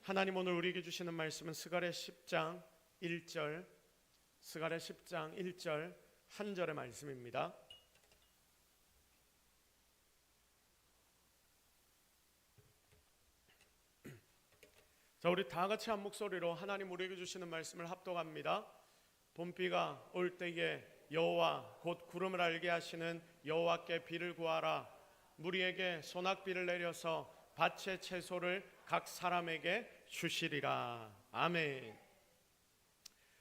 하나님 오늘 우리에게 주시는 말씀은 스가랴 10장 1절, 스가랴 10장 1절 한 절의 말씀입니다. 자, 우리 다 같이 한 목소리로 하나님 우리에게 주시는 말씀을 합독합니다. 봄비가 올 때에 여호와 곧 구름을 알게 하시는 여호와께 비를 구하라. 무리에게 소낙비를 내려서 밭의 채소를 각 사람에게 주시리라. 아멘.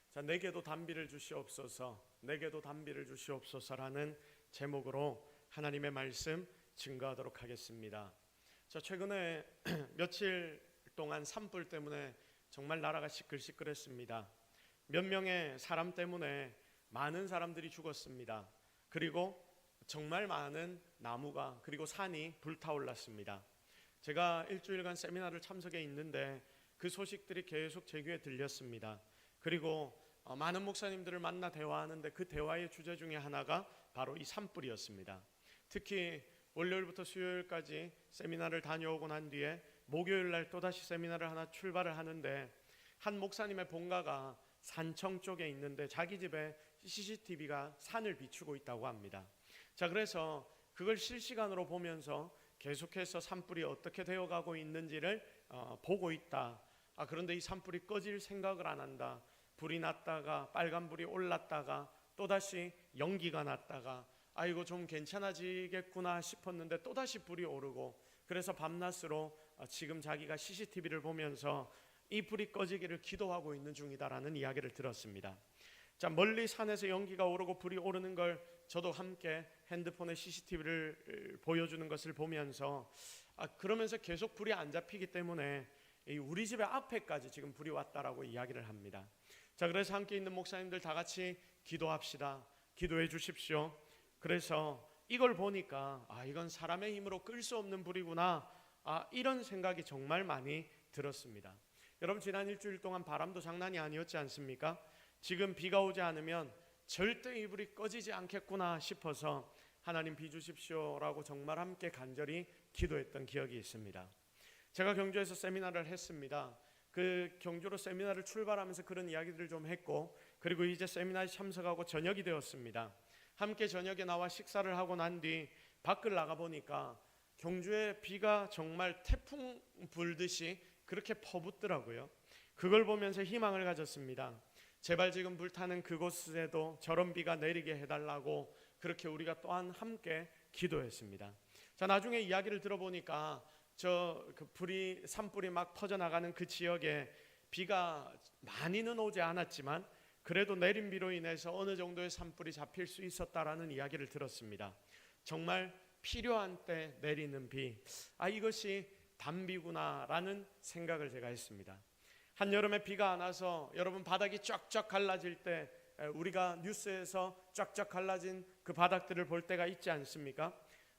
자, 내게도 단비를 주시옵소서, 내게도 단비를 주시옵소서라는 제목으로 하나님의 말씀 증거하도록 하겠습니다. 자, 최근에 며칠 동안 산불 때문에 정말 나라가 시끌시끌했습니다. 몇 명의 사람 때문에 많은 사람들이 죽었습니다. 그리고 정말 많은 나무가 그리고 산이 불타올랐습니다. 제가 일주일간 세미나를 참석해 있는데 그 소식들이 계속 제 귀에 들렸습니다. 그리고 많은 목사님들을 만나 대화하는데 그 대화의 주제 중에 하나가 바로 이 산불이었습니다. 특히 월요일부터 수요일까지 세미나를 다녀오고 난 뒤에 목요일 날 또다시 세미나를 하나 출발을 하는데 한 목사님의 본가가 산청 쪽에 있는데 자기 집에 CCTV가 산을 비추고 있다고 합니다. 자, 그래서 그걸 실시간으로 보면서 계속해서 산불이 어떻게 되어가고 있는지를 보고 있다. 그런데 이 산불이 꺼질 생각을 안 한다. 불이 났다가 빨간불이 올랐다가 또다시 연기가 났다가 이거 좀 괜찮아지겠구나 싶었는데 또다시 불이 오르고, 그래서 밤낮으로 지금 자기가 CCTV를 보면서 이 불이 꺼지기를 기도하고 있는 중이다라는 이야기를 들었습니다. 자, 멀리 산에서 연기가 오르고 불이 오르는 걸 저도 함께 핸드폰에 CCTV를 보여주는 것을 보면서 그러면서 계속 불이 안 잡히기 때문에 우리 집의 앞에까지 지금 불이 왔다라고 이야기를 합니다. 자, 그래서 함께 있는 목사님들 다 같이 기도합시다. 기도해 주십시오. 그래서 이걸 보니까 이건 사람의 힘으로 끌 수 없는 불이구나, 이런 생각이 정말 많이 들었습니다. 여러분, 지난 일주일 동안 바람도 장난이 아니었지 않습니까? 지금 비가 오지 않으면 절대 이 불이 꺼지지 않겠구나 싶어서 하나님 비 주십시오라고 정말 함께 간절히 기도했던 기억이 있습니다. 제가 경주에서 세미나를 했습니다. 그 경주로 세미나를 출발하면서 그런 이야기들을 좀 했고, 그리고 이제 세미나에 참석하고 저녁이 되었습니다. 함께 저녁에 나와 식사를 하고 난 뒤 밖을 나가보니까 경주에 비가 정말 태풍 불듯이 그렇게 퍼붓더라고요. 그걸 보면서 희망을 가졌습니다. 제발 지금 불타는 그곳에도 저런 비가 내리게 해달라고 그렇게 우리가 또한 함께 기도했습니다. 자, 나중에 이야기를 들어보니까 산불이 막 퍼져나가는 그 지역에 비가 많이는 오지 않았지만 그래도 내린 비로 인해서 어느 정도의 산불이 잡힐 수 있었다라는 이야기를 들었습니다. 정말 필요한 때 내리는 비, 이것이 단비구나라는 생각을 제가 했습니다. 한여름에 비가 안 와서 여러분 바닥이 쫙쫙 갈라질 때 우리가 뉴스에서 쫙쫙 갈라진 그 바닥들을 볼 때가 있지 않습니까?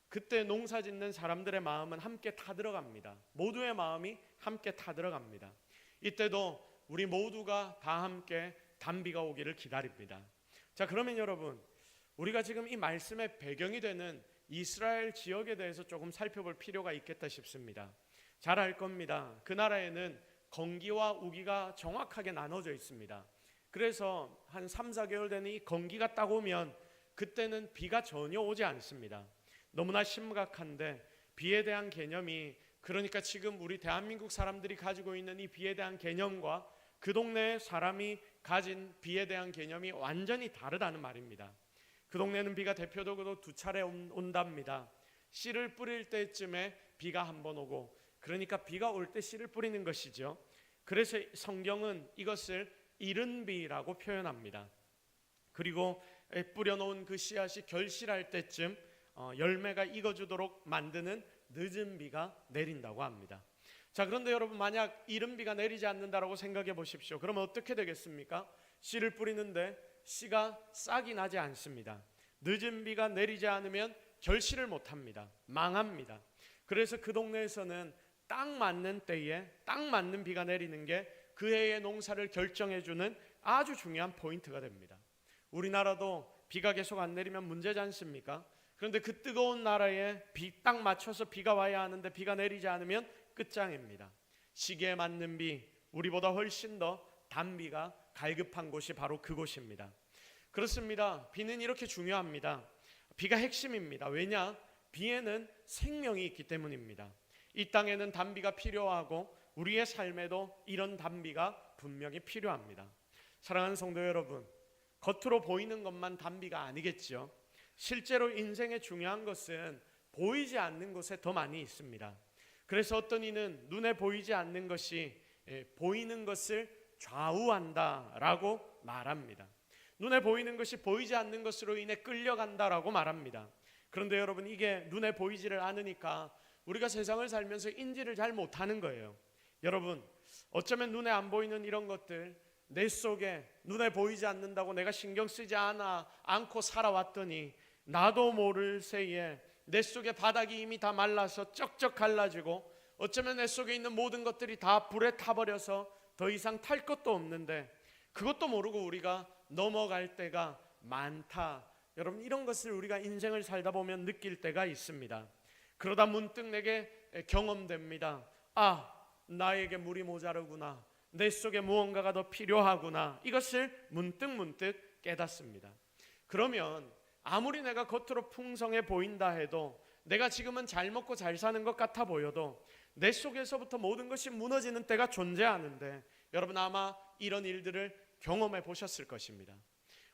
그때 농사 짓는 사람들의 마음은 함께 타들어갑니다. 모두의 마음이 함께 타들어갑니다. 이때도 우리 모두가 다 함께 단비가 오기를 기다립니다. 자, 그러면 여러분, 우리가 지금 이 말씀의 배경이 되는 이스라엘 지역에 대해서 조금 살펴볼 필요가 있겠다 싶습니다. 잘 알 겁니다. 그 나라에는 건기와 우기가 정확하게 나눠져 있습니다. 그래서 한 3-4개월 되는 이 건기가 딱 오면 그때는 비가 전혀 오지 않습니다. 너무나 심각한데 비에 대한 개념이, 그러니까 지금 우리 대한민국 사람들이 가지고 있는 이 비에 대한 개념과 그 동네의 사람이 가진 비에 대한 개념이 완전히 다르다는 말입니다. 그 동네는 비가 대표적으로 2차례 온답니다. 씨를 뿌릴 때쯤에 비가 한 번 오고, 그러니까 비가 올 때 씨를 뿌리는 것이죠. 그래서 성경은 이것을 이른 비라고 표현합니다. 그리고 뿌려놓은 그 씨앗이 결실할 때쯤 열매가 익어주도록 만드는 늦은 비가 내린다고 합니다. 자, 그런데 여러분, 만약 이른 비가 내리지 않는다라고 생각해 보십시오. 그러면 어떻게 되겠습니까? 씨를 뿌리는데 씨가 싹이 나지 않습니다. 늦은 비가 내리지 않으면 결실을 못합니다. 망합니다. 그래서 그 동네에서는 딱 맞는 때에 딱 맞는 비가 내리는 게 그 해의 농사를 결정해주는 아주 중요한 포인트가 됩니다. 우리나라도 비가 계속 안 내리면 문제지 않습니까? 그런데 그 뜨거운 나라에 비 딱 맞춰서 비가 와야 하는데 비가 내리지 않으면 끝장입니다. 시기에 맞는 비, 우리보다 훨씬 더 단비가 갈급한 곳이 바로 그곳입니다. 그렇습니다. 비는 이렇게 중요합니다. 비가 핵심입니다. 왜냐? 비에는 생명이 있기 때문입니다. 이 땅에는 단비가 필요하고 우리의 삶에도 이런 단비가 분명히 필요합니다. 사랑하는 성도 여러분, 겉으로 보이는 것만 단비가 아니겠죠. 실제로 인생의 중요한 것은 보이지 않는 곳에 더 많이 있습니다. 그래서 어떤 이는 눈에 보이지 않는 것이 보이는 것을 좌우한다라고 말합니다. 눈에 보이는 것이 보이지 않는 것으로 인해 끌려간다라고 말합니다. 그런데 여러분, 이게 눈에 보이지를 않으니까 우리가 세상을 살면서 인지를 잘 못하는 거예요. 여러분, 어쩌면 눈에 안 보이는 이런 것들, 내 속에 눈에 보이지 않는다고 내가 신경 쓰지 않고 살아왔더니 나도 모를 새에 내 속에 바닥이 이미 다 말라서 쩍쩍 갈라지고, 어쩌면 내 속에 있는 모든 것들이 다 불에 타버려서 더 이상 탈 것도 없는데 그것도 모르고 우리가 넘어갈 때가 많다. 여러분, 이런 것을 우리가 인생을 살다 보면 느낄 때가 있습니다. 그러다 문득 내게 경험됩니다. 아, 나에게 물이 모자르구나. 내 속에 무언가가 더 필요하구나. 이것을 문득 깨닫습니다. 그러면 아무리 내가 겉으로 풍성해 보인다 해도, 내가 지금은 잘 먹고 잘 사는 것 같아 보여도 내 속에서부터 모든 것이 무너지는 때가 존재하는데, 여러분 아마 이런 일들을 경험해 보셨을 것입니다.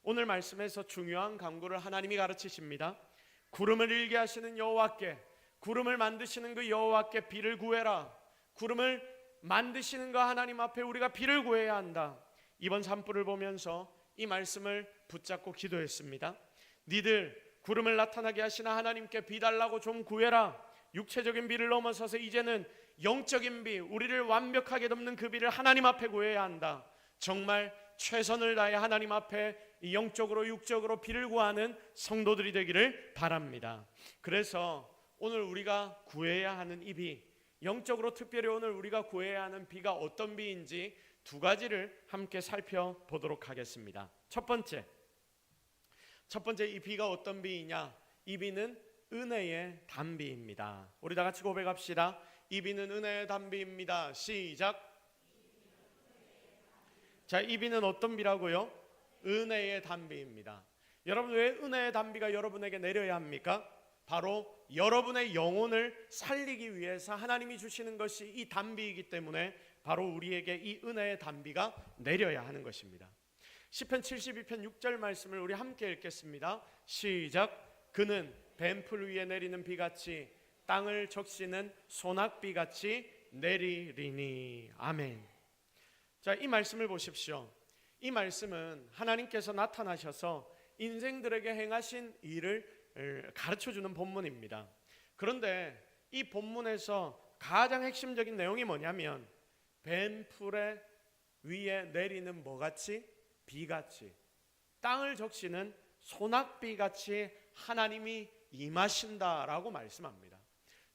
오늘 말씀에서 중요한 강구를 하나님이 가르치십니다. 구름을 일게 하시는 여호와께, 구름을 만드시는 그 여호와께 비를 구해라. 구름을 만드시는 그 하나님 앞에 우리가 비를 구해야 한다. 이번 산불을 보면서 이 말씀을 붙잡고 기도했습니다. 니들 구름을 나타나게 하시는 하나님께 비 달라고 좀 구해라. 육체적인 비를 넘어서서 이제는 영적인 비, 우리를 완벽하게 덮는 그 비를 하나님 앞에 구해야 한다. 정말 최선을 다해 하나님 앞에 영적으로 육적으로 비를 구하는 성도들이 되기를 바랍니다. 그래서 오늘 우리가 구해야 하는 이 비, 영적으로 특별히 오늘 우리가 구해야 하는 비가 어떤 비인지 두 가지를 함께 살펴보도록 하겠습니다. 첫 번째 이 비가 어떤 비이냐? 이 비는 은혜의 단비입니다. 우리 다 같이 고백합시다. 이 비는 은혜의 단비입니다. 시작. 자, 이 비는 어떤 비라고요? 은혜의 단비입니다. 여러분, 왜 은혜의 단비가 여러분에게 내려야 합니까? 바로 여러분의 영혼을 살리기 위해서 하나님이 주시는 것이 이 단비이기 때문에 바로 우리에게 이 은혜의 단비가 내려야 하는 것입니다. 시편 72편 6절 말씀을 우리 함께 읽겠습니다. 시작. 그는 뱀풀 위에 내리는 비같이 땅을 적시는 소낙비같이 내리리니. 아멘. 자, 이 말씀을 보십시오. 이 말씀은 하나님께서 나타나셔서 인생들에게 행하신 일을 가르쳐주는 본문입니다. 그런데 이 본문에서 가장 핵심적인 내용이 뭐냐면, 뱀풀의 위에 내리는 뭐같이? 비같이, 땅을 적시는 소낙비같이 하나님이 임하신다라고 말씀합니다.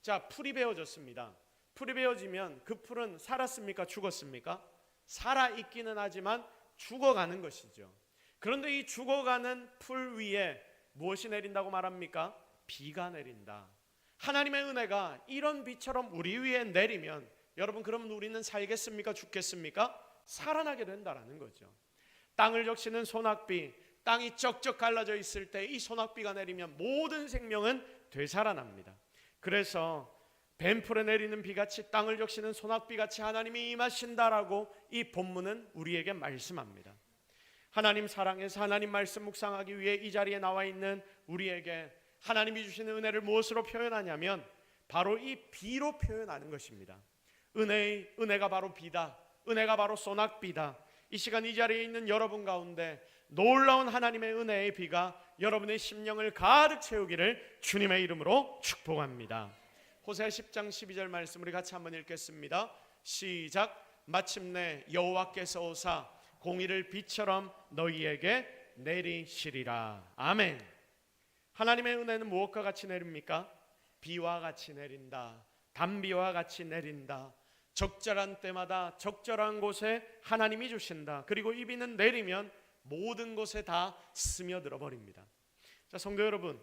자, 풀이 베어졌습니다. 풀이 베어지면 그 풀은 살았습니까? 죽었습니까? 살아있기는 하지만 죽어가는 것이죠. 그런데 이 죽어가는 풀 위에 무엇이 내린다고 말합니까? 비가 내린다. 하나님의 은혜가 이런 비처럼 우리 위에 내리면, 여러분, 그러면 우리는 살겠습니까? 죽겠습니까? 살아나게 된다라는 거죠. 땅을 적시는 소낙비, 땅이 쩍쩍 갈라져 있을 때 이 소낙비가 내리면 모든 생명은 되살아납니다. 그래서 뱀풀에 내리는 비같이 땅을 적시는 소낙비같이 하나님이 임하신다라고 이 본문은 우리에게 말씀합니다. 하나님 사랑해서 하나님 말씀 묵상하기 위해 이 자리에 나와 있는 우리에게 하나님이 주시는 은혜를 무엇으로 표현하냐면 바로 이 비로 표현하는 것입니다. 은혜가 바로 비다. 은혜가 바로 소낙비다. 이 시간 이 자리에 있는 여러분 가운데 놀라운 하나님의 은혜의 비가 여러분의 심령을 가득 채우기를 주님의 이름으로 축복합니다. 호세아 10장 12절 말씀 우리 같이 한번 읽겠습니다. 시작. 마침내 여호와께서 오사 공의를 비처럼 너희에게 내리시리라. 아멘. 하나님의 은혜는 무엇과 같이 내립니까? 비와 같이 내린다. 단비와 같이 내린다. 적절한 때마다 적절한 곳에 하나님이 주신다. 그리고 이 비는 내리면 모든 곳에 다 스며들어 버립니다. 자, 성도 여러분,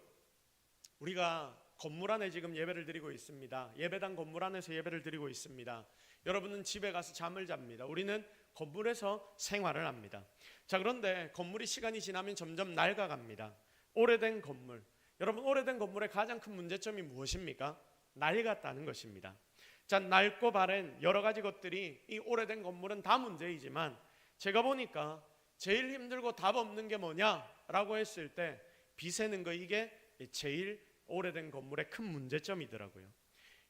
우리가 건물 안에 지금 예배를 드리고 있습니다. 예배당 건물 안에서 예배를 드리고 있습니다. 여러분은 집에 가서 잠을 잡니다. 우리는 건물에서 생활을 합니다. 자, 그런데 건물이 시간이 지나면 점점 낡아갑니다. 오래된 건물, 여러분, 오래된 건물의 가장 큰 문제점이 무엇입니까? 낡았다는 것입니다. 자, 낡고 바랜 여러 가지 것들이 이 오래된 건물은 다 문제이지만, 제가 보니까 제일 힘들고 답 없는 게 뭐냐라고 했을 때 비 새는 거, 이게 제일 오래된 건물의 큰 문제점이더라고요.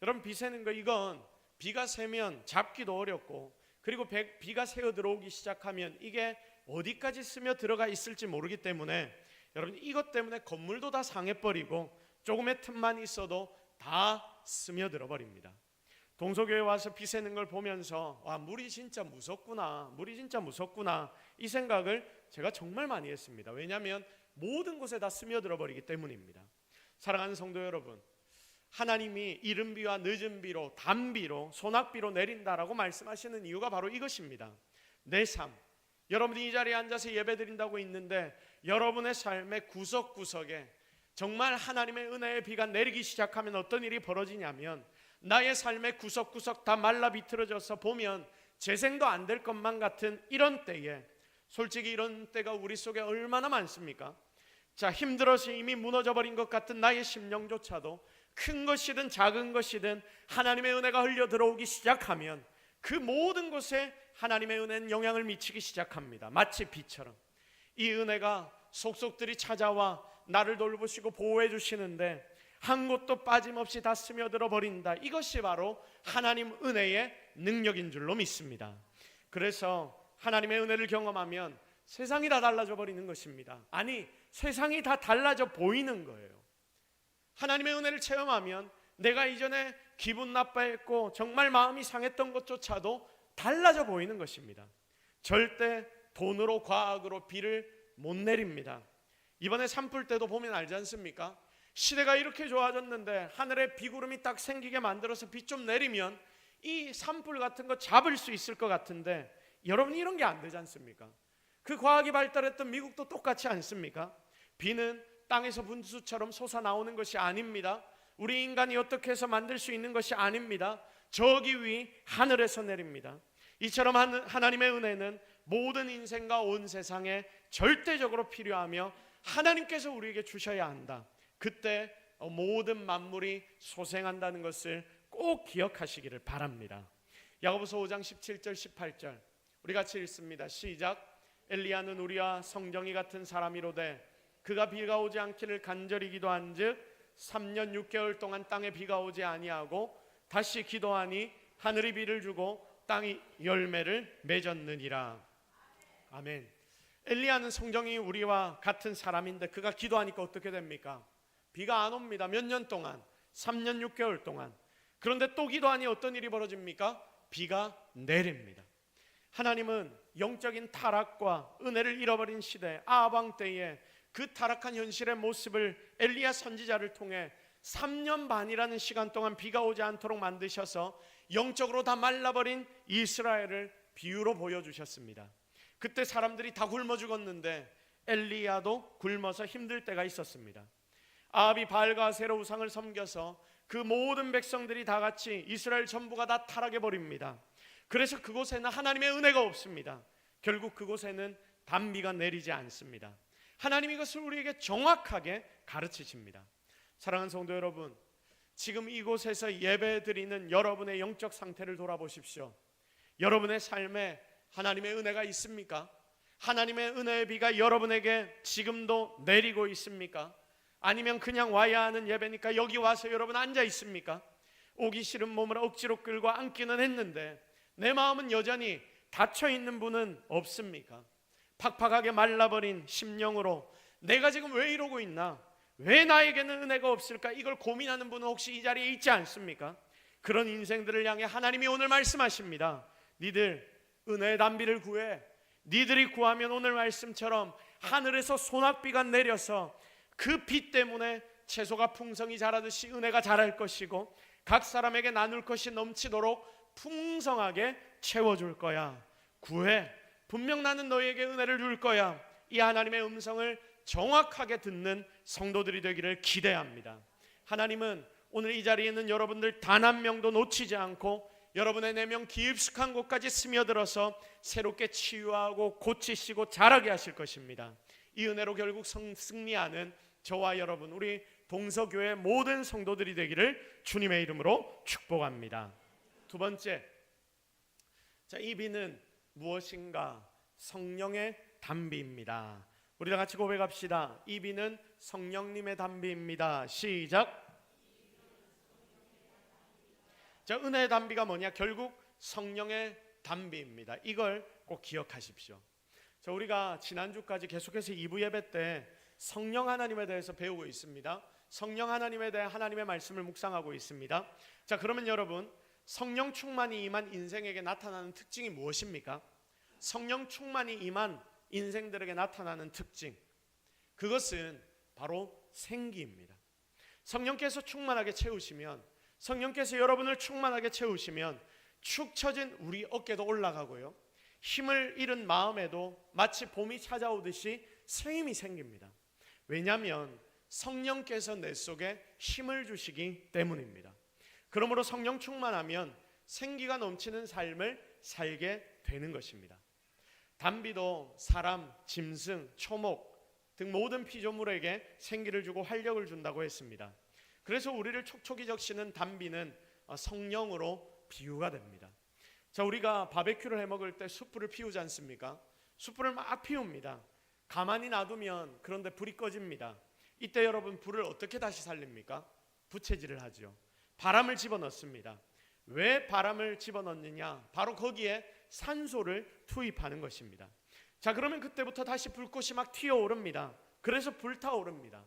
여러분, 비 새는 거, 이건 비가 새면 잡기도 어렵고, 그리고 비가 새어 들어오기 시작하면 이게 어디까지 스며 들어가 있을지 모르기 때문에, 여러분, 이것 때문에 건물도 다 상해버리고 조금의 틈만 있어도 다 스며들어 버립니다. 동서교회 와서 비 새는 걸 보면서 와, 물이 진짜 무섭구나, 물이 진짜 무섭구나, 이 생각을 제가 정말 많이 했습니다. 왜냐하면 모든 곳에 다 스며들어 버리기 때문입니다. 사랑하는 성도 여러분, 하나님이 이른 비와 늦은 비로, 단비로, 소낙비로 내린다라고 말씀하시는 이유가 바로 이것입니다. 내 삶, 여러분이 이 자리에 앉아서 예배드린다고 있는데 여러분의 삶의 구석구석에 정말 하나님의 은혜의 비가 내리기 시작하면 어떤 일이 벌어지냐면, 나의 삶의 구석구석 다 말라 비틀어져서 보면 재생도 안 될 것만 같은 이런 때에, 솔직히 이런 때가 우리 속에 얼마나 많습니까? 자, 힘들어서 이미 무너져버린 것 같은 나의 심령조차도 큰 것이든 작은 것이든 하나님의 은혜가 흘려 들어오기 시작하면 그 모든 곳에 하나님의 은혜는 영향을 미치기 시작합니다. 마치 비처럼 이 은혜가 속속들이 찾아와 나를 돌보시고 보호해 주시는데 한 곳도 빠짐없이 다 스며들어 버린다. 이것이 바로 하나님 은혜의 능력인 줄로 믿습니다. 그래서 하나님의 은혜를 경험하면 세상이 다 달라져 버리는 것입니다. 아니, 세상이 다 달라져 보이는 거예요. 하나님의 은혜를 체험하면 내가 이전에 기분 나빠했고 정말 마음이 상했던 것조차도 달라져 보이는 것입니다. 절대 돈으로, 과학으로 비를 못 내립니다. 이번에 산불 때도 보면 알지 않습니까? 시대가 이렇게 좋아졌는데 하늘에 비구름이 딱 생기게 만들어서 비 좀 내리면 이 산불 같은 거 잡을 수 있을 것 같은데, 여러분, 이런 게 안 되지 않습니까? 그 과학이 발달했던 미국도 똑같지 않습니까? 비는 땅에서 분수처럼 솟아나오는 것이 아닙니다. 우리 인간이 어떻게 해서 만들 수 있는 것이 아닙니다. 저기 위 하늘에서 내립니다. 이처럼 하나님의 은혜는 모든 인생과 온 세상에 절대적으로 필요하며 하나님께서 우리에게 주셔야 한다. 그때 모든 만물이 소생한다는 것을 꼭 기억하시기를 바랍니다. 야고보서 5장 17절 18절 우리 같이 읽습니다. 시작. 엘리야는 우리와 성정이 같은 사람이로되 그가 비가 오지 않기를 간절히 기도한즉 3년 6개월 동안 땅에 비가 오지 아니하고 다시 기도하니 하늘이 비를 주고 땅이 열매를 맺었느니라. 아멘. 엘리야는 성정이 우리와 같은 사람인데 그가 기도하니까 어떻게 됩니까? 비가 안 옵니다. 몇 년 동안, 3년 6개월 동안. 그런데 또 기도하니 어떤 일이 벌어집니까? 비가 내립니다. 하나님은 영적인 타락과 은혜를 잃어버린 시대 아방 때에 그 타락한 현실의 모습을 엘리야 선지자를 통해 3년 반이라는 시간 동안 비가 오지 않도록 만드셔서 영적으로 다 말라버린 이스라엘을 비유로 보여주셨습니다. 그때 사람들이 다 굶어 죽었는데 엘리야도 굶어서 힘들 때가 있었습니다. 아합이 바알과 아세라 우상을 섬겨서 그 모든 백성들이 다 같이 이스라엘 전부가 다 타락해 버립니다. 그래서 그곳에는 하나님의 은혜가 없습니다. 결국 그곳에는 단비가 내리지 않습니다. 하나님이 이것을 우리에게 정확하게 가르치십니다. 사랑하는 성도 여러분, 지금 이곳에서 예배드리는 여러분의 영적 상태를 돌아보십시오. 여러분의 삶에 하나님의 은혜가 있습니까? 하나님의 은혜의 비가 여러분에게 지금도 내리고 있습니까? 아니면 그냥 와야 하는 예배니까 여기 와서 여러분 앉아 있습니까? 오기 싫은 몸을 억지로 끌고 앉기는 했는데 내 마음은 여전히 닫혀 있는 분은 없습니까? 팍팍하게 말라버린 심령으로 내가 지금 왜 이러고 있나? 왜 나에게는 은혜가 없을까? 이걸 고민하는 분은 혹시 이 자리에 있지 않습니까? 그런 인생들을 향해 하나님이 오늘 말씀하십니다. 니들 은혜의 단비를 구해. 니들이 구하면 오늘 말씀처럼 하늘에서 소낙비가 내려서 그 비 때문에 채소가 풍성히 자라듯이 은혜가 자랄 것이고 각 사람에게 나눌 것이 넘치도록 풍성하게 채워줄 거야. 구해. 분명 나는 너희에게 은혜를 줄 거야. 이 하나님의 음성을 정확하게 듣는 성도들이 되기를 기대합니다. 하나님은 오늘 이 자리에 있는 여러분들 단 한 명도 놓치지 않고 여러분의 내면 깊숙한 곳까지 스며들어서 새롭게 치유하고 고치시고 자라게 하실 것입니다. 이 은혜로 결국 승리하는 저와 여러분, 우리 동서교회 모든 성도들이 되기를 주님의 이름으로 축복합니다. 두 번째, 이 비는 무엇인가? 성령의 담비입니다. 우리 다 같이 고백합시다. 이 비는 성령님의 담비입니다. 시작. 은혜의 담비가 뭐냐? 결국 성령의 담비입니다. 이걸 꼭 기억하십시오. 우리가 지난주까지 계속해서 2부 예배 때 성령 하나님에 대해서 배우고 있습니다. 성령 하나님에 대해 하나님의 말씀을 묵상하고 있습니다. 그러면 여러분, 성령 충만이 임한 인생에게 나타나는 특징이 무엇입니까? 성령 충만이 임한 인생들에게 나타나는 특징, 그것은 바로 생기입니다. 성령께서 충만하게 채우시면, 성령께서 여러분을 충만하게 채우시면 축 처진 우리 어깨도 올라가고요, 힘을 잃은 마음에도 마치 봄이 찾아오듯이 새 힘이 생깁니다. 왜냐하면 성령께서 내 속에 힘을 주시기 때문입니다. 그러므로 성령 충만하면 생기가 넘치는 삶을 살게 되는 것입니다. 담비도 사람, 짐승, 초목 등 모든 피조물에게 생기를 주고 활력을 준다고 했습니다. 그래서 우리를 촉촉이 적시는 담비는 성령으로 비유가 됩니다. 우리가 바베큐를 해 먹을 때 숯불을 피우지 않습니까? 숯불을 막 피웁니다. 가만히 놔두면 그런데 불이 꺼집니다. 이때 여러분, 불을 어떻게 다시 살립니까? 부채질을 하죠. 바람을 집어넣습니다. 왜 바람을 집어넣느냐? 바로 거기에 산소를 투입하는 것입니다. 그러면 그때부터 다시 불꽃이 막 튀어오릅니다. 그래서 불타오릅니다.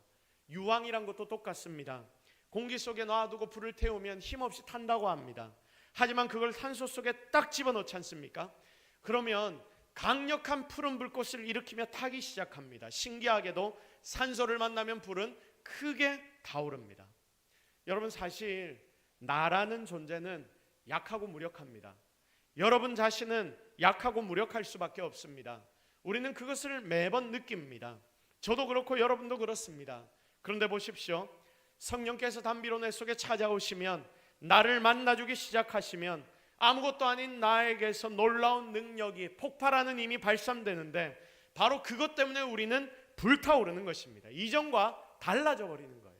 유황이란 것도 똑같습니다. 공기 속에 놔두고 불을 태우면 힘없이 탄다고 합니다. 하지만 그걸 산소 속에 딱 집어넣지 않습니까? 그러면 강력한 푸른 불꽃을 일으키며 타기 시작합니다. 신기하게도 산소를 만나면 불은 크게 타오릅니다. 여러분, 사실 나라는 존재는 약하고 무력합니다. 여러분 자신은 약하고 무력할 수밖에 없습니다. 우리는 그것을 매번 느낍니다. 저도 그렇고 여러분도 그렇습니다. 그런데 보십시오. 성령께서 담비로 내 속에 찾아오시면, 나를 만나주기 시작하시면 아무것도 아닌 나에게서 놀라운 능력이, 폭발하는 힘이 발산되는데, 바로 그것 때문에 우리는 불타오르는 것입니다. 이전과 달라져 버리는 거예요.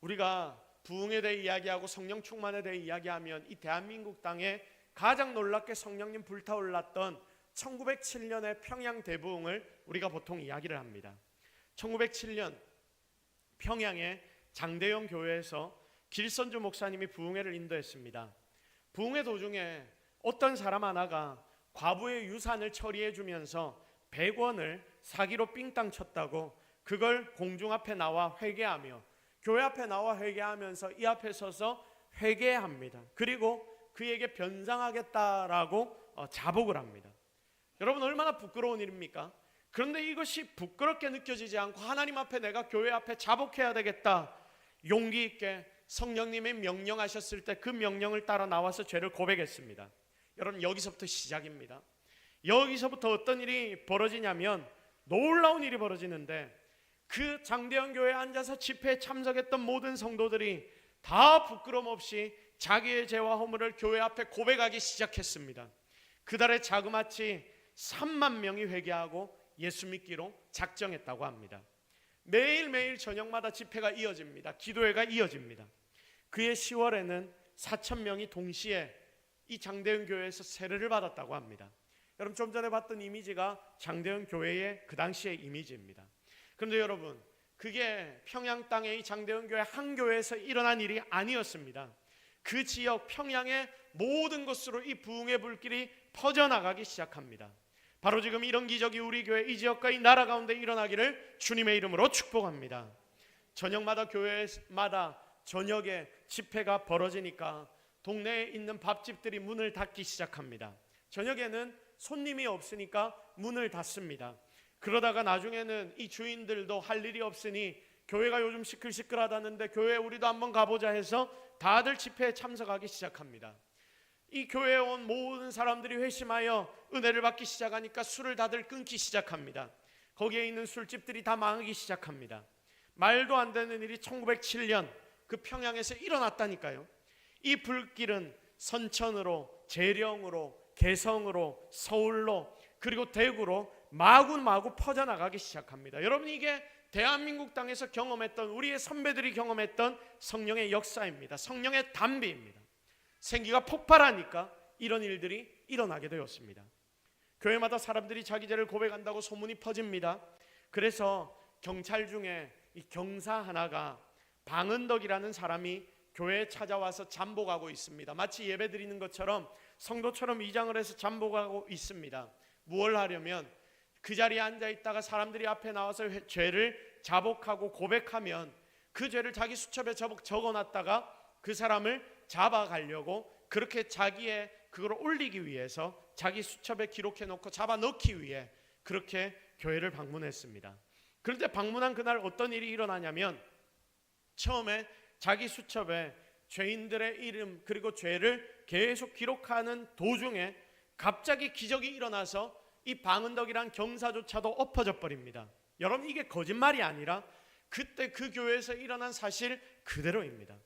우리가 부흥에 대해 이야기하고 성령 충만에 대해 이야기하면 이 대한민국 땅에 가장 놀랍게 성령님 불타올랐던 1907년의 평양 대부흥을 우리가 보통 이야기를 합니다. 1907년 평양의 장대영 교회에서 길선주 목사님이 부흥회를 인도했습니다. 부흥회 도중에 어떤 사람 하나가 과부의 유산을 처리해 주면서 100원을 사기로 삥땅 쳤다고 그걸 공중 앞에 나와 회개하며, 교회 앞에 나와 회개하면서 이 앞에 서서 회개합니다. 그리고 그에게 변상하겠다라고 자복을 합니다. 여러분, 얼마나 부끄러운 일입니까? 그런데 이것이 부끄럽게 느껴지지 않고 하나님 앞에 내가 교회 앞에 자복해야 되겠다, 용기 있게 성령님이 명령하셨을 때 그 명령을 따라 나와서 죄를 고백했습니다. 여러분, 여기서부터 시작입니다. 여기서부터 어떤 일이 벌어지냐면 놀라운 일이 벌어지는데, 그 장대현 교회에 앉아서 집회에 참석했던 모든 성도들이 다 부끄럼 없이 자기의 죄와 허물을 교회 앞에 고백하기 시작했습니다. 그달에 자그마치 3만 명이 회개하고 예수 믿기로 작정했다고 합니다. 매일매일 저녁마다 집회가 이어집니다. 기도회가 이어집니다. 그해 10월에는 4,000명이 동시에 이 장대현 교회에서 세례를 받았다고 합니다. 여러분, 좀 전에 봤던 이미지가 장대현 교회의 그 당시의 이미지입니다. 그런데 여러분, 그게 평양 땅의 이 장대현 교회 한 교회에서 일어난 일이 아니었습니다. 그 지역 평양의 모든 곳으로 이 부흥의 불길이 퍼져나가기 시작합니다. 바로 지금 이런 기적이 우리 교회 이 지역과 이 나라 가운데 일어나기를 주님의 이름으로 축복합니다. 저녁마다 교회마다 저녁에 집회가 벌어지니까 동네에 있는 밥집들이 문을 닫기 시작합니다. 저녁에는 손님이 없으니까 문을 닫습니다. 그러다가 나중에는 이 주인들도 할 일이 없으니 교회가 요즘 시끌시끌하다는데 교회에 우리도 한번 가보자 해서 다들 집회에 참석하기 시작합니다. 이 교회에 온 모든 사람들이 회심하여 은혜를 받기 시작하니까 술을 다들 끊기 시작합니다. 거기에 있는 술집들이 다 망하기 시작합니다. 말도 안 되는 일이 1907년 그 평양에서 일어났다니까요. 이 불길은 선천으로, 재령으로, 개성으로, 서울로, 그리고 대구로 마구마구 퍼져나가기 시작합니다. 여러분, 이게 대한민국 땅에서 경험했던, 우리의 선배들이 경험했던 성령의 역사입니다. 성령의 단비입니다. 생기가 폭발하니까 이런 일들이 일어나게 되었습니다. 교회마다 사람들이 자기 죄를 고백한다고 소문이 퍼집니다. 그래서 경찰 중에 이 경사 하나가 방은덕이라는 사람이 교회에 찾아와서 잠복하고 있습니다. 마치 예배 드리는 것처럼 성도처럼 위장을 해서 잠복하고 있습니다. 무엇을 하려면 그 자리에 앉아 있다가 사람들이 앞에 나와서 죄를 자복하고 고백하면 그 죄를 자기 수첩에 적어놨다가 그 사람을 잡아가려고, 그렇게 자기의 그걸 올리기 위해서 자기 수첩에 기록해 놓고 잡아 넣기 위해 그렇게 교회를 방문했습니다. 그런데 방문한 그날 어떤 일이 일어나냐면, 처음에 자기 수첩에 죄인들의 이름 그리고 죄를 계속 기록하는 도중에 갑자기 기적이 일어나서 이 방은덕이란 경사조차도 엎어져 버립니다. 여러분, 이게 거짓말이 아니라 그때 그 교회에서 일어난 사실 그대로입니다.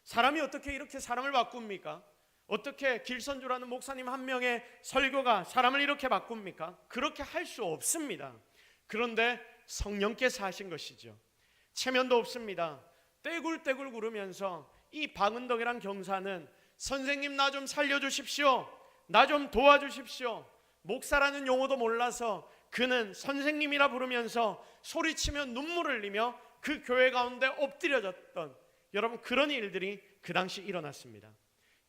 사람이 어떻게 이렇게 사람을 바꿉니까? 어떻게 길선주라는 목사님 한 명의 설교가 사람을 이렇게 바꿉니까? 그렇게 할 수 없습니다. 그런데 성령께서 하신 것이죠. 체면도 없습니다. 떼굴떼굴 구르면서 이 방은덕이란 경사는 선생님 나 좀 살려주십시오, 나 좀 도와주십시오, 목사라는 용어도 몰라서 그는 선생님이라 부르면서 소리치며 눈물을 흘리며 그 교회 가운데 엎드려졌던, 여러분, 그런 일들이 그 당시 일어났습니다.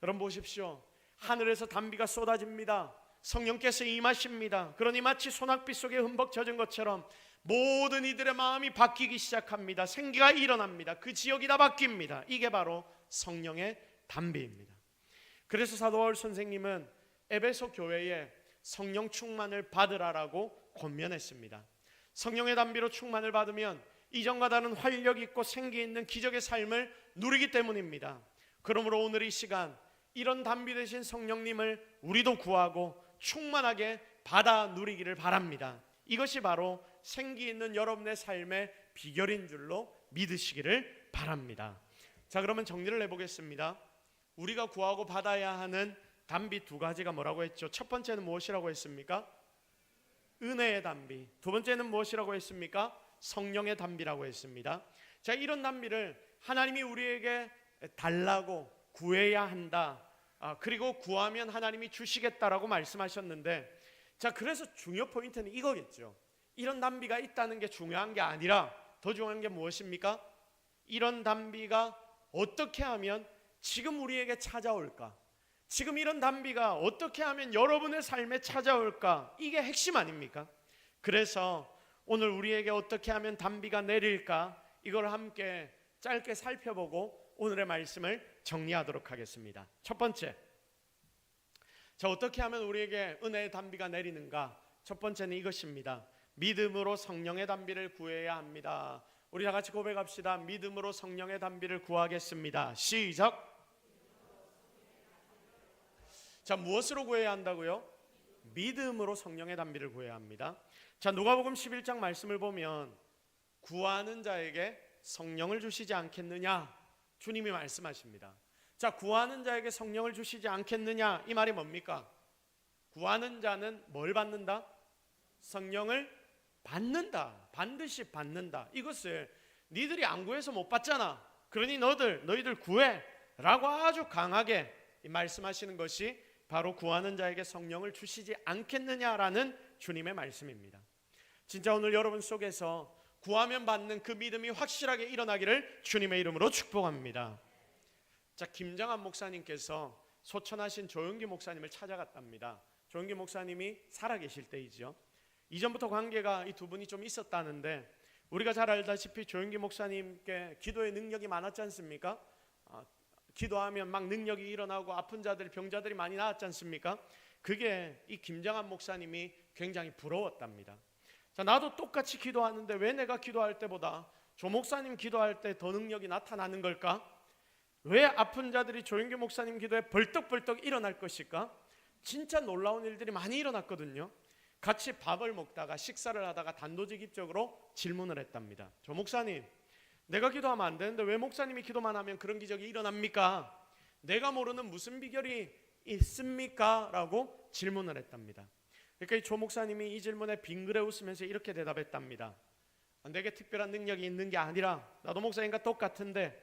여러분 보십시오. 하늘에서 단비가 쏟아집니다. 성령께서 임하십니다. 그러니 마치 소낙비 속에 흠뻑 젖은 것처럼 모든 이들의 마음이 바뀌기 시작합니다. 생기가 일어납니다. 그 지역이 다 바뀝니다. 이게 바로 성령의 단비입니다. 그래서 사도 바울 선생님은 에베소 교회에 성령 충만을 받으라라고 권면했습니다. 성령의 단비로 충만을 받으면 이전과 다른 활력 있고 생기 있는 기적의 삶을 누리기 때문입니다. 그러므로 오늘 이 시간 이런 단비 되신 성령님을 우리도 구하고 충만하게 받아 누리기를 바랍니다. 이것이 바로 생기 있는 여러분의 삶의 비결인 줄로 믿으시기를 바랍니다. 자, 그러면 정리를 해보겠습니다. 우리가 구하고 받아야 하는 단비 두 가지가 뭐라고 했죠? 첫 번째는 무엇이라고 했습니까? 은혜의 단비. 두 번째는 무엇이라고 했습니까? 성령의 단비라고 했습니다. 자, 이런 단비를 하나님이 우리에게 달라고 구해야 한다. 그리고 구하면 하나님이 주시겠다라고 말씀하셨는데, 자, 그래서 중요 포인트는 이거겠죠. 이런 단비가 있다는 게 중요한 게 아니라 더 중요한 게 무엇입니까? 이런 단비가 어떻게 하면 지금 우리에게 찾아올까? 지금 이런 단비가 어떻게 하면 여러분의 삶에 찾아올까? 이게 핵심 아닙니까? 그래서 오늘 우리에게 어떻게 하면 단비가 내릴까? 이걸 함께 짧게 살펴보고 오늘의 말씀을 정리하도록 하겠습니다. 첫 번째, 자, 어떻게 하면 우리에게 은혜의 단비가 내리는가? 첫 번째는 이것입니다. 믿음으로 성령의 단비를 구해야 합니다. 우리 다 같이 고백합시다. 믿음으로 성령의 단비를 구하겠습니다. 시작. 자, 무엇으로 구해야 한다고요? 믿음으로 성령의 단비를 구해야 합니다. 자, 누가복음 11장 말씀을 보면 구하는 자에게 성령을 주시지 않겠느냐? 주님이 말씀하십니다. 자, 구하는 자에게 성령을 주시지 않겠느냐? 이 말이 뭡니까? 구하는 자는 뭘 받는다? 성령을 받는다. 반드시 받는다. 이것을 니들이 안 구해서 못 받잖아. 그러니 너희들 구해 라고 아주 강하게 말씀하시는 것이 바로 구하는 자에게 성령을 주시지 않겠느냐라는 주님의 말씀입니다. 진짜 오늘 여러분 속에서 구하면 받는 그 믿음이 확실하게 일어나기를 주님의 이름으로 축복합니다. 자, 김장한 목사님께서 소천하신 조영기 목사님을 찾아갔답니다. 조영기 목사님이 살아계실 때이죠. 이전부터 관계가 이 두 분이 좀 있었다는데, 우리가 잘 알다시피 조영기 목사님께 기도의 능력이 많았지 않습니까? 기도하면 막 능력이 일어나고 아픈 자들, 병자들이 많이 나았지 않습니까? 그게 이 김장한 목사님이 굉장히 부러웠답니다. 자, 나도 똑같이 기도하는데 왜 내가 기도할 때보다 조 목사님 기도할 때 더 능력이 나타나는 걸까? 왜 아픈 자들이 조영기 목사님 기도에 벌떡벌떡 일어날 것일까? 진짜 놀라운 일들이 많이 일어났거든요. 같이 밥을 먹다가 식사를 하다가 단도직입적으로 질문을 했답니다. 조 목사님, 내가 기도하면 안 되는데 왜 목사님이 기도만 하면 그런 기적이 일어납니까? 내가 모르는 무슨 비결이 있습니까? 라고 질문을 했답니다. 그러니까 이 조 목사님이 이 질문에 빙그레 웃으면서 이렇게 대답했답니다. 내게 특별한 능력이 있는 게 아니라 나도 목사님과 똑같은데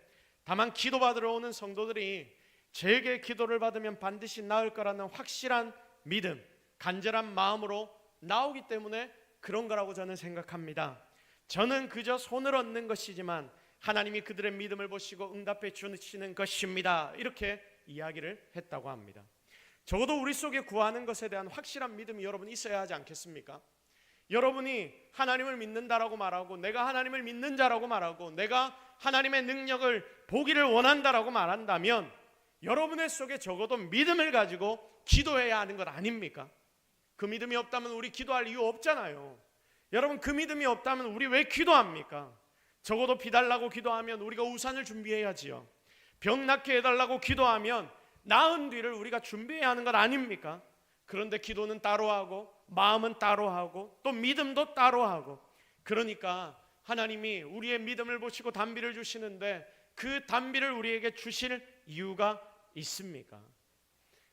다만 기도받으러 오는 성도들이 제게 기도를 받으면 반드시 나을 거라는 확실한 믿음, 간절한 마음으로 나오기 때문에 그런 거라고 저는 생각합니다. 저는 그저 손을 얻는 것이지만 하나님이 그들의 믿음을 보시고 응답해 주시는 것입니다. 이렇게 이야기를 했다고 합니다. 적어도 우리 속에 구하는 것에 대한 확실한 믿음이 여러분 있어야 하지 않겠습니까? 여러분이 하나님을 믿는다라고 말하고, 내가 하나님을 믿는 자라고 말하고, 내가 하나님의 능력을 보기를 원한다라고 말한다면 여러분의 속에 적어도 믿음을 가지고 기도해야 하는 것 아닙니까? 그 믿음이 없다면 우리 기도할 이유 없잖아요. 여러분, 그 믿음이 없다면 우리 왜 기도합니까? 적어도 비 달라고 기도하면 우리가 우산을 준비해야지요. 병 낫게 해달라고 기도하면 나은 뒤를 우리가 준비해야 하는 것 아닙니까? 그런데 기도는 따로 하고 마음은 따로 하고 또 믿음도 따로 하고, 그러니까 하나님이 우리의 믿음을 보시고 단비를 주시는데 그 단비를 우리에게 주실 이유가 있습니까?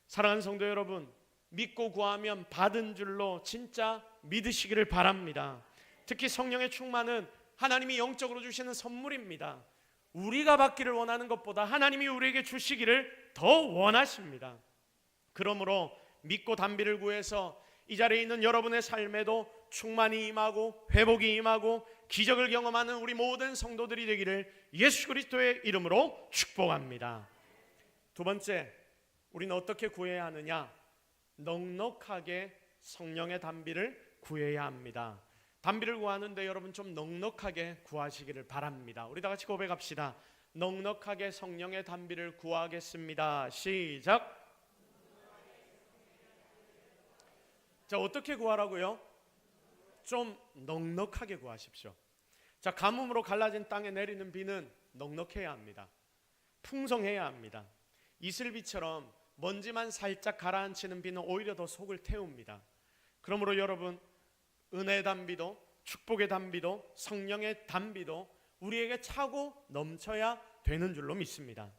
사랑하는 성도 여러분, 믿고 구하면 받은 줄로 진짜 믿으시기를 바랍니다. 특히 성령의 충만은 하나님이 영적으로 주시는 선물입니다. 우리가 받기를 원하는 것보다 하나님이 우리에게 주시기를 더 원하십니다. 그러므로 믿고 단비를 구해서 이 자리에 있는 여러분의 삶에도 충만이 임하고 회복이 임하고 기적을 경험하는 우리 모든 성도들이 되기를 예수 그리스도의 이름으로 축복합니다. 두 번째, 우리는 어떻게 구해야 하느냐? 넉넉하게 성령의 단비를 구해야 합니다. 단비를 구하는데 여러분 좀 넉넉하게 구하시기를 바랍니다. 우리 다 같이 고백합시다. 넉넉하게 성령의 단비를 구하겠습니다. 시작. 자, 어떻게 구하라고요? 좀 넉넉하게 구하십시오. 자, 가뭄으로 갈라진 땅에 내리는 비는 넉넉해야 합니다. 풍성해야 합니다. 이슬비처럼 먼지만 살짝 가라앉히는 비는 오히려 더 속을 태웁니다. 그러므로 여러분, 은혜의 단비도 축복의 단비도 성령의 단비도 우리에게 차고 넘쳐야 되는 줄로 믿습니다.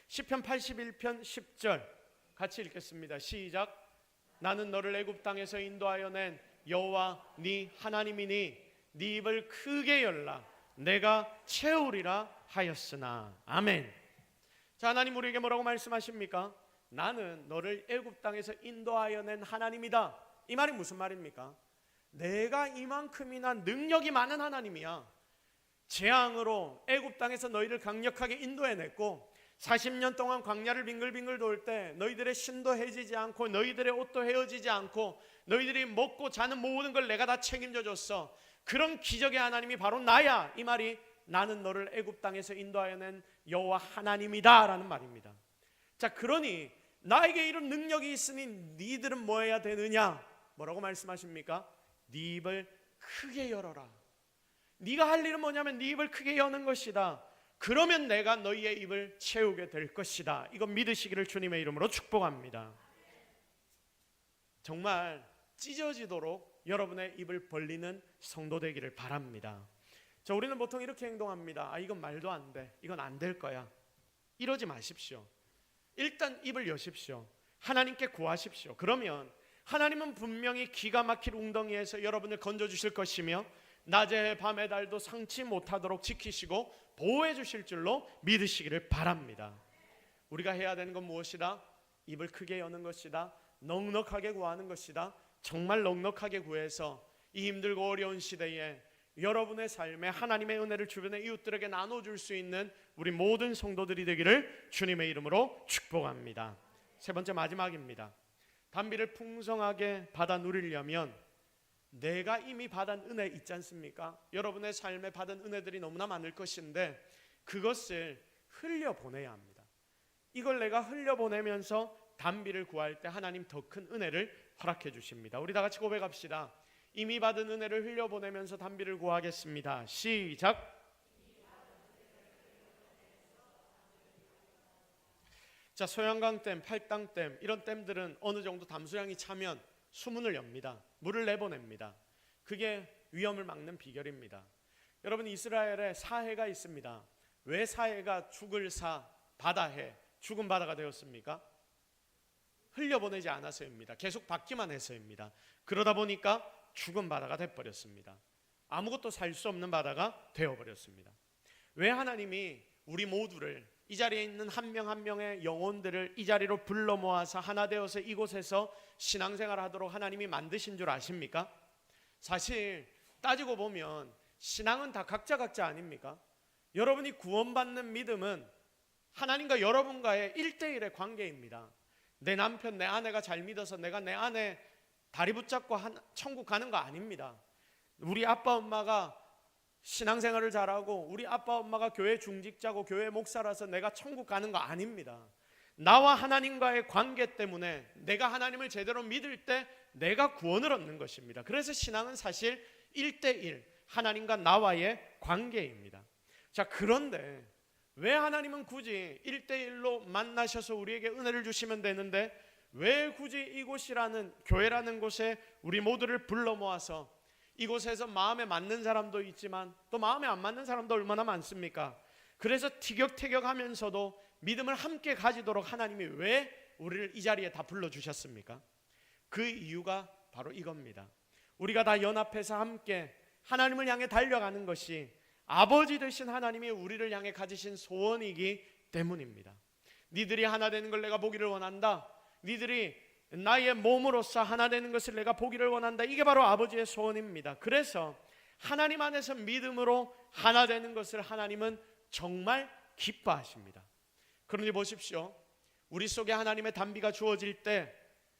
시편 81편 10절 같이 읽겠습니다. 시작. 나는 너를 애굽 땅에서 인도하여 낸 여호와 네 하나님이니 네 입을 크게 열라 내가 채우리라 하였으나. 아멘. 자, 하나님 우리에게 뭐라고 말씀하십니까? 나는 너를 애굽 땅에서 인도하여 낸 하나님이다. 이 말이 무슨 말입니까? 내가 이만큼이나 능력이 많은 하나님이야. 재앙으로 애굽 땅에서 너희를 강력하게 인도해냈고 40년 동안 광야를 빙글빙글 돌 때 너희들의 신도 해지지 않고 너희들의 옷도 헤어지지 않고 너희들이 먹고 자는 모든 걸 내가 다 책임져 줬어. 그런 기적의 하나님이 바로 나야. 이 말이 나는 너를 애굽 땅에서 인도하여 낸 여호와 하나님이다 라는 말입니다. 자, 그러니 나에게 이런 능력이 있으니 니들은 뭐 해야 되느냐? 뭐라고 말씀하십니까? 네 입을 크게 열어라. 네가 할 일은 뭐냐면 네 입을 크게 여는 것이다. 그러면 내가 너희의 입을 채우게 될 것이다. 이거 믿으시기를 주님의 이름으로 축복합니다. 정말 찢어지도록 여러분의 입을 벌리는 성도 되기를 바랍니다. 자, 우리는 보통 이렇게 행동합니다. 이건 말도 안 돼. 이건 안 될 거야. 이러지 마십시오. 일단 입을 여십시오. 하나님께 구하십시오. 그러면 하나님은 분명히 기가 막힐 웅덩이에서 여러분을 건져주실 것이며 낮에 밤에 달도 상치 못하도록 지키시고 보호해 주실 줄로 믿으시기를 바랍니다. 우리가 해야 되는 건 무엇이다? 입을 크게 여는 것이다. 넉넉하게 구하는 것이다. 정말 넉넉하게 구해서 이 힘들고 어려운 시대에 여러분의 삶에 하나님의 은혜를 주변의 이웃들에게 나눠줄 수 있는 우리 모든 성도들이 되기를 주님의 이름으로 축복합니다. 세 번째, 마지막입니다. 단비를 풍성하게 받아 누리려면 내가 이미 받은 은혜 있지 않습니까? 여러분의 삶에 받은 은혜들이 너무나 많을 것인데 그것을 흘려보내야 합니다. 이걸 내가 흘려보내면서 단비를 구할 때 하나님 더 큰 은혜를 허락해 주십니다. 우리 다 같이 고백합시다. 이미 받은 은혜를 흘려보내면서 단비를 구하겠습니다. 시작. 자, 소양강댐, 팔당댐 이런 댐들은 어느 정도 담수량이 차면 수문을 엽니다. 물을 내보냅니다. 그게 위험을 막는 비결입니다. 여러분, 이스라엘에 사해가 있습니다. 왜 사해가 죽을 사, 바다해, 죽은 바다가 되었습니까? 흘려보내지 않아서입니다. 계속 받기만 해서입니다. 그러다 보니까 죽은 바다가 되어버렸습니다. 아무것도 살 수 없는 바다가 되어버렸습니다. 왜 하나님이 우리 모두를, 이 자리에 있는 한 명 한 명의 영혼들을 이 자리로 불러 모아서 하나 되어서 이곳에서 신앙생활을 하도록 하나님이 만드신 줄 아십니까? 사실 따지고 보면 신앙은 다 각자 아닙니까? 여러분이 구원받는 믿음은 하나님과 여러분과의 1대1의 관계입니다. 내 남편, 내 아내가 잘 믿어서 내가 내 아내 다리 붙잡고 천국 가는 거 아닙니다. 우리 아빠 엄마가 신앙생활을 잘하고 우리 아빠 엄마가 교회 중직자고 교회 목사라서 내가 천국 가는 거 아닙니다. 나와 하나님과의 관계 때문에 내가 하나님을 제대로 믿을 때 내가 구원을 얻는 것입니다. 그래서 신앙은 사실 1대1 하나님과 나와의 관계입니다. 자, 그런데 왜 하나님은 굳이 1대1로 만나셔서 우리에게 은혜를 주시면 되는데 왜 굳이 이곳이라는 교회라는 곳에 우리 모두를 불러 모아서 이곳에서 마음에 맞는 사람도 있지만 또 마음에 안 맞는 사람도 얼마나 많습니까? 그래서 티격태격하면서도 믿음을 함께 가지도록 하나님이 왜 우리를 이 자리에 다 불러주셨습니까? 그 이유가 바로 이겁니다. 우리가 다 연합해서 함께 하나님을 향해 달려가는 것이 아버지 되신 하나님이 우리를 향해 가지신 소원이기 때문입니다. 니들이 하나 되는 걸 내가 보기를 원한다. 니들이 나의 몸으로서 하나 되는 것을 내가 보기를 원한다. 이게 바로 아버지의 소원입니다. 그래서 하나님 안에서 믿음으로 하나 되는 것을 하나님은 정말 기뻐하십니다. 그러니 보십시오. 우리 속에 하나님의 단비가 주어질 때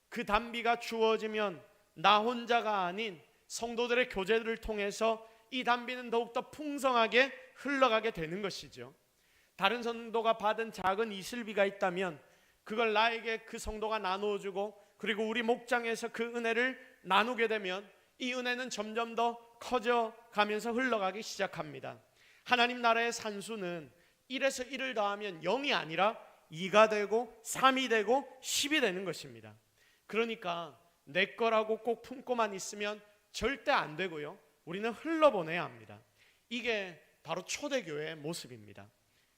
그 단비가 주어지면 나 혼자가 아닌 성도들의 교제를 통해서 이 단비는 더욱더 풍성하게 흘러가게 되는 것이죠. 다른 성도가 받은 작은 이슬비가 있다면 그걸 나에게 그 성도가 나누어주고 그리고 우리 목장에서 그 은혜를 나누게 되면 이 은혜는 점점 더 커져가면서 흘러가기 시작합니다. 하나님 나라의 산수는 1에서 1을 더하면 0이 아니라 2가 되고 3이 되고 10이 되는 것입니다. 그러니까 내 거라고 꼭 품고만 있으면 절대 안 되고요. 우리는 흘러보내야 합니다. 이게 바로 초대교회의 모습입니다.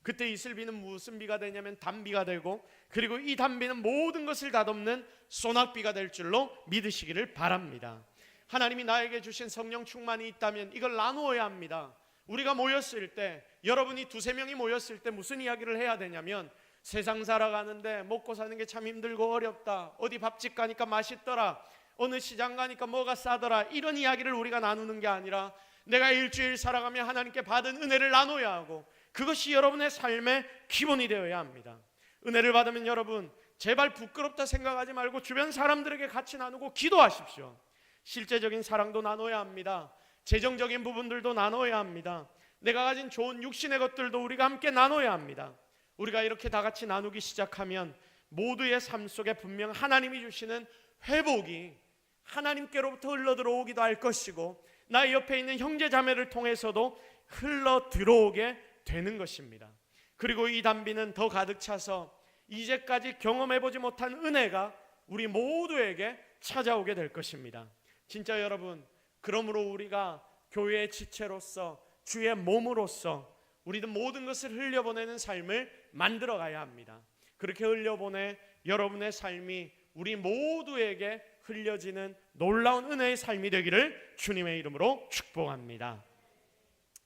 그때 이슬비는 무슨 비가 되냐면 단비가 되고 그리고 이 단비는 모든 것을 다 덮는 소낙비가 될 줄로 믿으시기를 바랍니다. 하나님이 나에게 주신 성령 충만이 있다면 이걸 나누어야 합니다. 우리가 모였을 때 여러분이 두세 명이 모였을 때 무슨 이야기를 해야 되냐면 세상 살아가는데 먹고 사는 게 참 힘들고 어렵다. 어디 밥집 가니까 맛있더라. 어느 시장 가니까 뭐가 싸더라. 이런 이야기를 우리가 나누는 게 아니라 내가 일주일 살아가며 하나님께 받은 은혜를 나눠야 하고 그것이 여러분의 삶의 기본이 되어야 합니다. 은혜를 받으면 여러분 제발 부끄럽다 생각하지 말고 주변 사람들에게 같이 나누고 기도하십시오. 실제적인 사랑도 나눠야 합니다. 재정적인 부분들도 나눠야 합니다. 내가 가진 좋은 육신의 것들도 우리가 함께 나눠야 합니다. 우리가 이렇게 다 같이 나누기 시작하면 모두의 삶 속에 분명 하나님이 주시는 회복이 하나님께로부터 흘러 들어오기도 할 것이고 나의 옆에 있는 형제 자매를 통해서도 흘러 들어오게 되는 것입니다. 그리고 이 단비는 더 가득 차서 이제까지 경험해보지 못한 은혜가 우리 모두에게 찾아오게 될 것입니다. 진짜 여러분, 그러므로 우리가 교회의 지체로서 주의 몸으로서 우리는 모든 것을 흘려보내는 삶을 만들어 가야 합니다. 그렇게 흘려보내 여러분의 삶이 우리 모두에게 흘려지는 놀라운 은혜의 삶이 되기를 주님의 이름으로 축복합니다.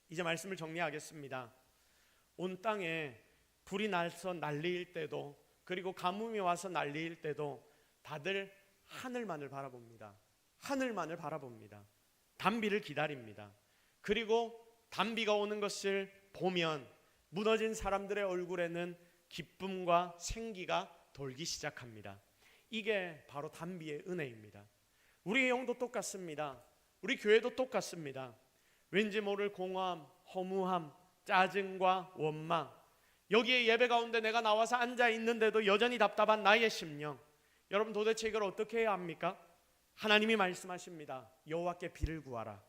이제 말씀을 정리하겠습니다. 온 땅에 불이 나서 난리일 때도 그리고 가뭄이 와서 난리일 때도 다들 하늘만을 바라봅니다. 하늘만을 바라봅니다. 단비를 기다립니다. 그리고 단비가 오는 것을 보면 무너진 사람들의 얼굴에는 기쁨과 생기가 돌기 시작합니다. 이게 바로 단비의 은혜입니다. 우리의 영도 똑같습니다. 우리 교회도 똑같습니다. 왠지 모를 공허함, 허무함, 짜증과 원망, 여기에 예배 가운데 내가 나와서 앉아 있는데도 여전히 답답한 나의 심령, 여러분 도대체 이걸 어떻게 해야 합니까? 하나님이 말씀하십니다. 여호와께 비를 구하라.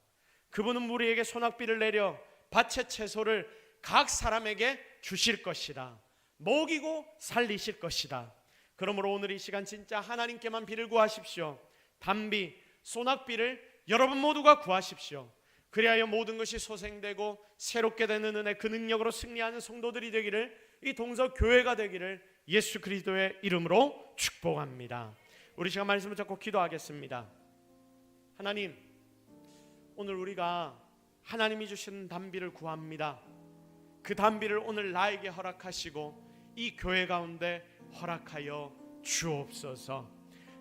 그분은 우리에게 소낙비를 내려 밭의 채소를 각 사람에게 주실 것이다. 먹이고 살리실 것이다. 그러므로 오늘 이 시간 진짜 하나님께만 비를 구하십시오. 단비, 소낙비를 여러분 모두가 구하십시오. 그리하여 모든 것이 소생되고 새롭게 되는 은혜, 그 능력으로 승리하는 성도들이 되기를, 이 동서교회가 되기를 예수 그리스도의 이름으로 축복합니다. 우리 시간 말씀을 잡고 기도하겠습니다. 하나님, 오늘 우리가 하나님이 주시는 단비를 구합니다. 그 단비를 오늘 나에게 허락하시고 이 교회 가운데 허락하여 주옵소서.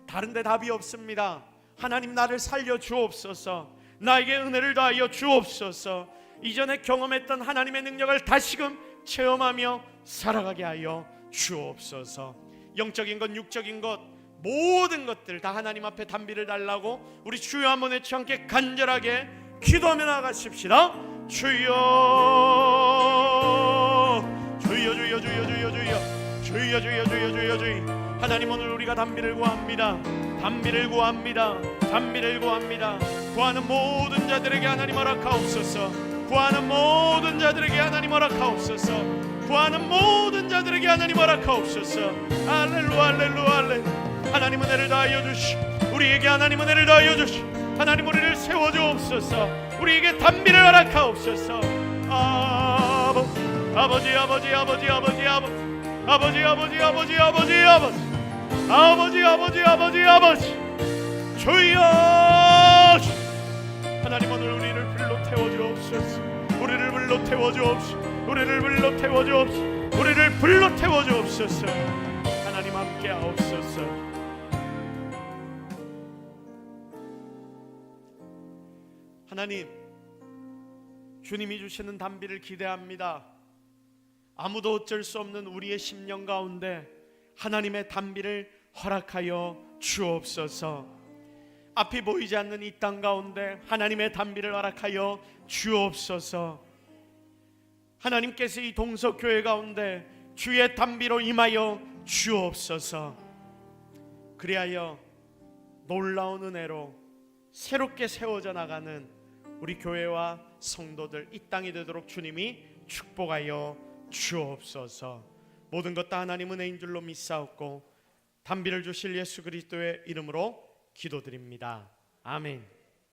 다른 데 답이 없습니다. 하나님, 나를 살려 주옵소서. 나에게 은혜를 더하여 주옵소서. 이전에 경험했던 하나님의 능력을 다시금 체험하며 살아가게 하여 주옵소서. 영적인 것, 육적인 것, 모든 것들 다 하나님 앞에 단비를 달라고 우리 주여 한번 외치 함께 간절하게 기도하며 나가십시다. 주여, 주여, 주여, 주여, 주여, 주여, 주여, 주여, 주여, 주여, 주여. 하나님, 오늘 우리가 단비를 구합니다. 단비를 구합니다. 단비를 구합니다. 구하는 모든 자들에게 하나님 허락하옵소서. 구하는 모든 자들에게 하나님 허락하옵소서. 구하는 모든 자들에게 하나님 허락하옵소서. 할렐루야, 할렐루야, 할렐루야. 하나님 은혜를 다하여 주시. 우리에게 하나님 은혜를 다하여 주시. 하나님, 우리를 세워주옵소서. 우리에게 단비를 허락하옵소서. 아버지, 아버지, 아버지, 아버지, 아버지, 아버지, 아버지, 아버지, 아버지, 아버지, 아버지, 아버지, 아버지, 아버지, 주여. 하나님, 오늘 우리를 불러 태워주옵소서. 우리를 불러 태워주옵소서. 우리를 불러 태워주옵소서. 우리를 불러 태워주옵소서. 하나님, 함께 하옵소서. 하나님, 주님이 주시는 단비를 기대합니다. 아무도 어쩔 수 없는 우리의 심령 가운데 하나님의 단비를 허락하여 주옵소서. 앞이 보이지 않는 이 땅 가운데 하나님의 단비를 허락하여 주옵소서. 하나님께서 이 동서교회 가운데 주의 단비로 임하여 주옵소서. 그리하여 놀라운 은혜로 새롭게 세워져 나가는 우리 교회와 성도들 이 땅이 되도록 주님이 축복하여 주옵소서. 모든 것 다 하나님 은혜인 줄로 믿사옵고 단비를 주실 예수 그리스도의 이름으로 기도드립니다. 아멘.